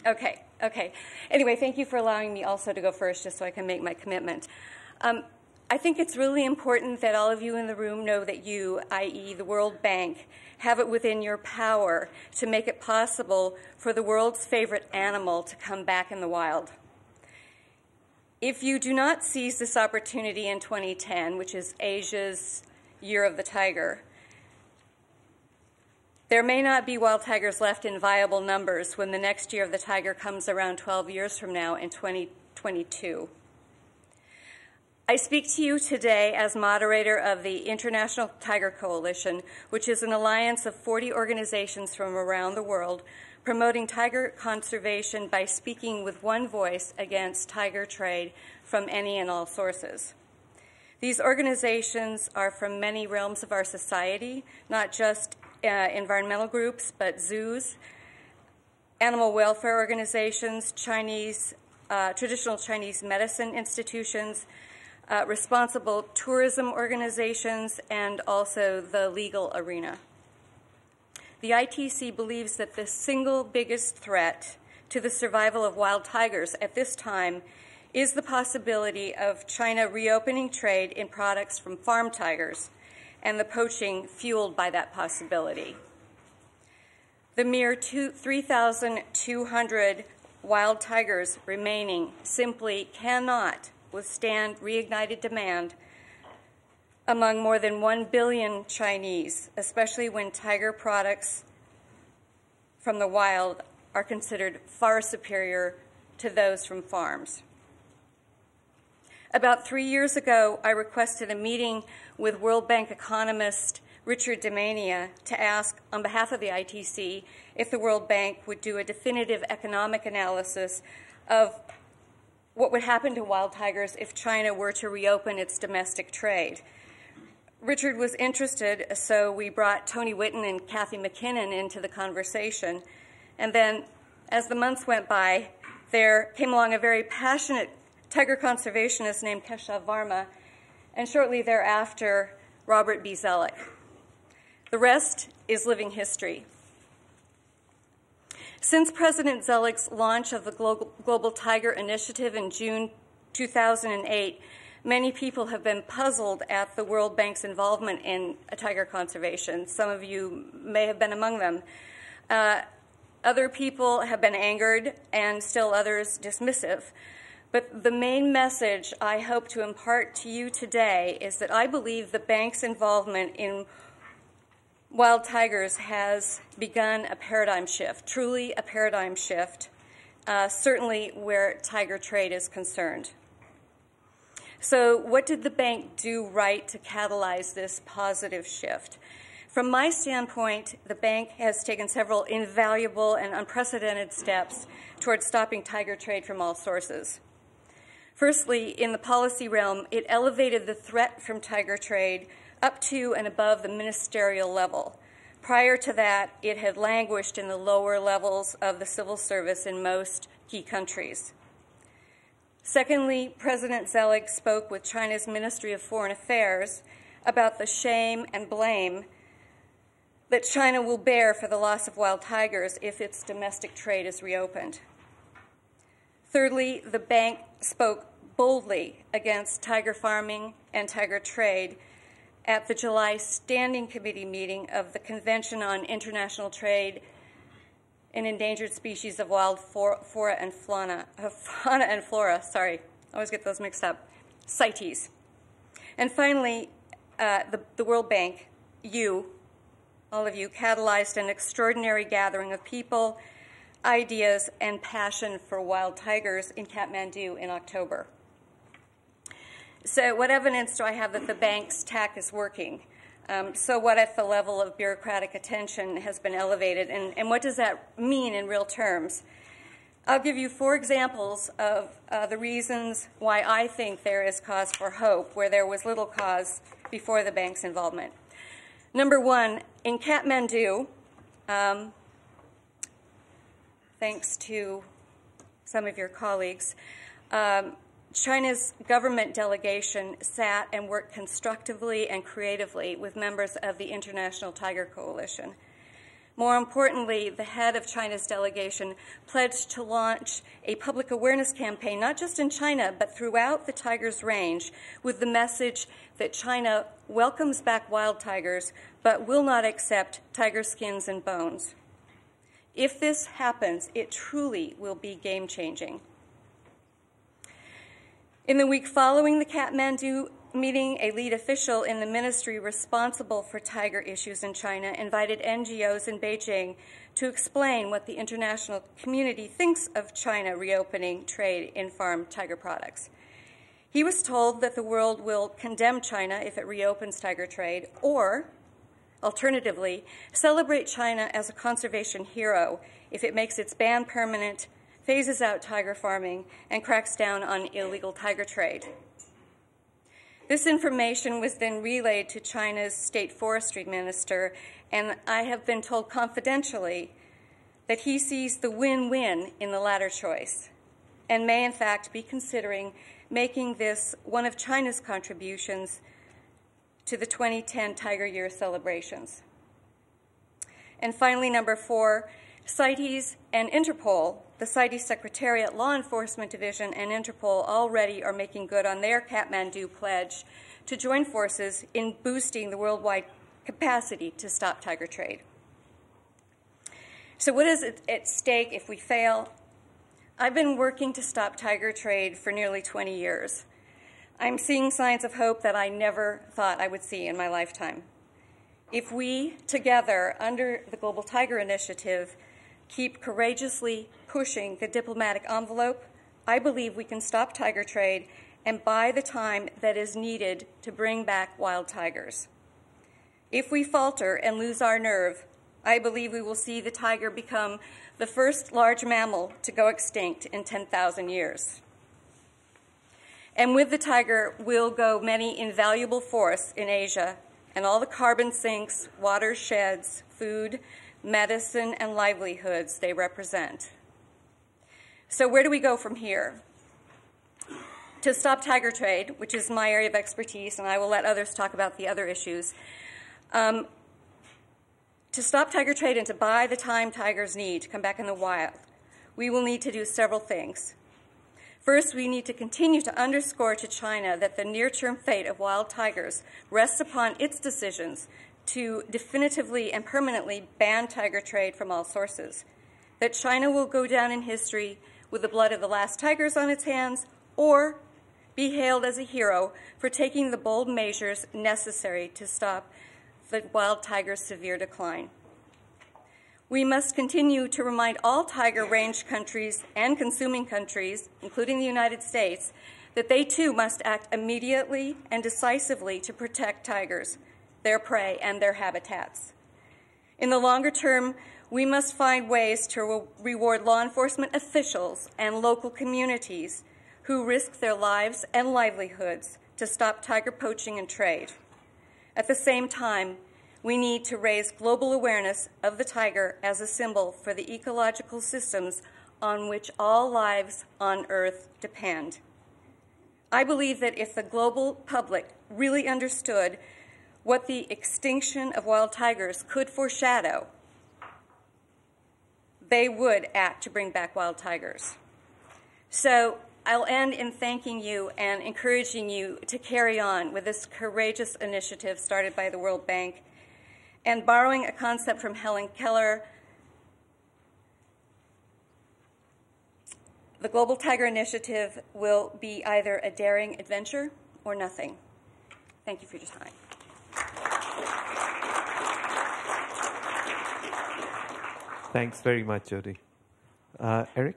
Okay, okay. Anyway, thank you for allowing me also to go first, just so I can make my commitment. I think it's really important that all of you in the room know that you, i.e. the World Bank, have it within your power to make it possible for the world's favorite animal to come back in the wild. If you do not seize this opportunity in 2010, which is Asia's Year of the Tiger, there may not be wild tigers left in viable numbers when the next Year of the Tiger comes around 12 years from now in 2022. I speak to you today as moderator of the International Tiger Coalition, which is an alliance of 40 organizations from around the world promoting tiger conservation by speaking with one voice against tiger trade from any and all sources. These organizations are from many realms of our society, not just environmental groups, but zoos, animal welfare organizations, traditional Chinese medicine institutions, responsible tourism organizations, and also the legal arena. The ITC believes that the single biggest threat to the survival of wild tigers at this time is the possibility of China reopening trade in products from farm tigers and the poaching fueled by that possibility. The mere 3,200 wild tigers remaining simply cannot withstand reignited demand among more than 1 billion Chinese, especially when tiger products from the wild are considered far superior to those from farms. About 3 years ago, I requested a meeting with World Bank economist Richard Demania to ask, on behalf of the ITC, if the World Bank would do a definitive economic analysis of what would happen to wild tigers if China were to reopen its domestic trade. Richard was interested, so we brought Tony Whitten and Kathy McKinnon into the conversation. And then, as the months went by, there came along a very passionate tiger conservationist named Keshav Varma, and shortly thereafter, Robert B. Zoellick. The rest is living history. Since President Zoellick's launch of the Global Tiger Initiative in June 2008, many people have been puzzled at the World Bank's involvement in tiger conservation. Some of you may have been among them. Other people have been angered, and still others dismissive. But the main message I hope to impart to you today is that I believe the bank's involvement in wild tigers has begun a paradigm shift, truly a paradigm shift, certainly where tiger trade is concerned. So what did the bank do right to catalyze this positive shift? From my standpoint, the bank has taken several invaluable and unprecedented steps towards stopping tiger trade from all sources. Firstly, in the policy realm, it elevated the threat from tiger trade up to and above the ministerial level. Prior to that, it had languished in the lower levels of the civil service in most key countries. Secondly, President Zoellick spoke with China's Ministry of Foreign Affairs about the shame and blame that China will bear for the loss of wild tigers if its domestic trade is reopened. Thirdly, the bank spoke boldly against tiger farming and tiger trade at the July Standing Committee meeting of the Convention on International Trade in Endangered Species of Wild Fauna and Flora, sorry, I always get those mixed up, CITES. And finally, the World Bank, all of you, catalyzed an extraordinary gathering of people, ideas, and passion for wild tigers in Kathmandu in October. So what evidence do I have that the bank's tack is working? So what if the level of bureaucratic attention has been elevated, and what does that mean in real terms? I'll give you 4 examples of the reasons why I think there is cause for hope, where there was little cause before the bank's involvement. Number 1, in Kathmandu, thanks to some of your colleagues, China's government delegation sat and worked constructively and creatively with members of the International Tiger Coalition. More importantly, the head of China's delegation pledged to launch a public awareness campaign, not just in China, but throughout the tiger's range, with the message that China welcomes back wild tigers, but will not accept tiger skins and bones. If this happens, it truly will be game-changing. In the week following the Kathmandu meeting, a lead official in the ministry responsible for tiger issues in China invited NGOs in Beijing to explain what the international community thinks of China reopening trade in farm tiger products. He was told that the world will condemn China if it reopens tiger trade, or, alternatively, celebrate China as a conservation hero if it makes its ban permanent, phases out tiger farming, and cracks down on illegal tiger trade. This information was then relayed to China's state forestry minister, and I have been told confidentially that he sees the win-win in the latter choice and may in fact be considering making this one of China's contributions to the 2010 Tiger Year celebrations. And finally, number 4, CITES and Interpol, the CITES Secretariat Law Enforcement Division and Interpol already are making good on their Kathmandu pledge to join forces in boosting the worldwide capacity to stop tiger trade. So what is at stake if we fail? I've been working to stop tiger trade for nearly 20 years. I'm seeing signs of hope that I never thought I would see in my lifetime. If we, together, under the Global Tiger Initiative, keep courageously pushing the diplomatic envelope, I believe we can stop tiger trade and buy the time that is needed to bring back wild tigers. If we falter and lose our nerve, I believe we will see the tiger become the first large mammal to go extinct in 10,000 years. And with the tiger will go many invaluable forests in Asia and all the carbon sinks, watersheds, food, medicine, and livelihoods they represent. So where do we go from here? To stop tiger trade, which is my area of expertise, and I will let others talk about the other issues, to stop tiger trade and to buy the time tigers need to come back in the wild, we will need to do several things. First, we need to continue to underscore to China that the near-term fate of wild tigers rests upon its decisions to definitively and permanently ban tiger trade from all sources, that China will go down in history with the blood of the last tigers on its hands, or be hailed as a hero for taking the bold measures necessary to stop the wild tiger's severe decline. We must continue to remind all tiger range countries and consuming countries, including the United States, that they too must act immediately and decisively to protect tigers, their prey, and their habitats. In the longer term, we must find ways to reward law enforcement officials and local communities who risk their lives and livelihoods to stop tiger poaching and trade. At the same time, we need to raise global awareness of the tiger as a symbol for the ecological systems on which all lives on Earth depend. I believe that if the global public really understood what the extinction of wild tigers could foreshadow, they would act to bring back wild tigers. So I'll end in thanking you and encouraging you to carry on with this courageous initiative started by the World Bank. And borrowing a concept from Helen Keller, the Global Tiger Initiative will be either a daring adventure or nothing. Thank you for your time. Thanks very much, Jody. Eric?